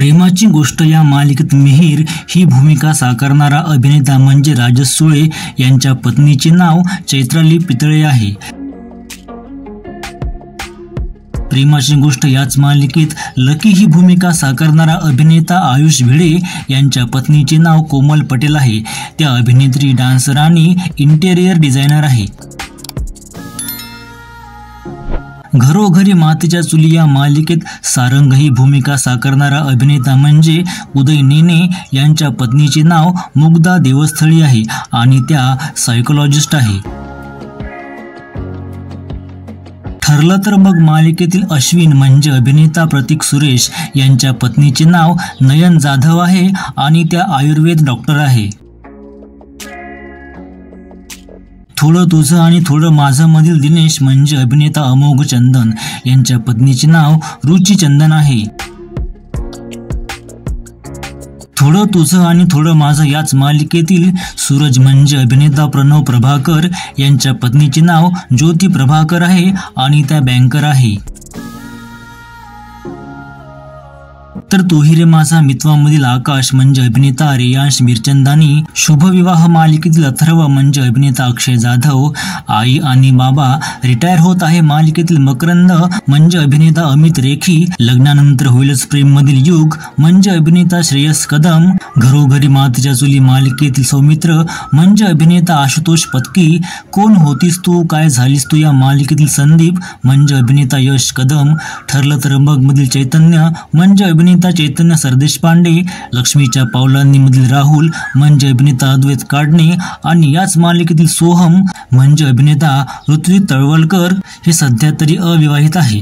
प्रेमाची गोष्ट या मालिकेत मिहीर ही भूमिका साकारणारा अभिनेता म्हणजे राजस सुळे यांच्या पत्नीचे नाव चैत्राली पितळे आहे। प्रेमाची गोष्ट याच मालिकेत लकी ही भूमिका साकारणारा अभिनेता आयुष भिडे यांच्या पत्नीचे नाव कोमल पटेल आहे। त्या अभिनेत्री, डान्सर आणि इंटेरियर डिझायनर आहे। घरोघरी मातीच्या चुली या मालिकेत सारंग ही भूमिका साकारणारा अभिनेता म्हणजे उदय नेने यांच्या पत्नीचे नाव मुग्धा देवस्थळी आहे आणि त्या सायकोलॉजिस्ट आहे। ठरलं तर मग मालिकेतील अश्विन म्हणजे अभिनेता प्रतीक सुरेश यांच्या पत्नीचे नाव नयन जाधव आहे आणि त्या आयुर्वेद डॉक्टर आहे। थोडं तुझं आणि थोडं माझं मधील दिनेश म्हणजे अभिनेता अमोघ चंदन यांच्या पत्नीचे नाव रुची चंदन आहे। थोडं तुझं आणि थोडं माझं याच मालिकेतील सूरज म्हणजे अभिनेता प्रणव प्रभाकर यांच्या पत्नीचे नाव ज्योती प्रभाकर आहे आणि त्या बँकर आहे। तर तू ही रे माझा मित्वामधील आकाश म्हणजे अभिनेता रेयांश मिरचंदानी, शुभविवाह मालिकेतील अथर्व म्हणजे अभिनेता अक्षय जाधव, आई आणि बाबा रिटायर होत आहे मालिकेतील मकरंद म्हणजे अभिनेता अमित रेखी, लग्नानंतर होईलच प्रेम मधील युग म्हणजे अभिनेता श्रेयस कदम, घरोघरी मातीच्या चुली मालिकेतील सौमित्र म्हणजे अभिनेता आशुतोष पत्की, कोण होतीस तू काय झालीस तू या मालिकेतील संदीप म्हणजे अभिनेता यश कदम, ठरलं तर मग मधील चैतन्य म्हणजे अभिनेता चैतन्य सरदेशपांडे, लक्ष्मीच्या पावलांनी मधील राहुल म्हणजे अभिनेता अद्वैत काढणे आणि याच मालिकेतील सोहम म्हणजे अभिनेता ऋत्विक तळवलकर हे सध्या तरी अविवाहित आहे।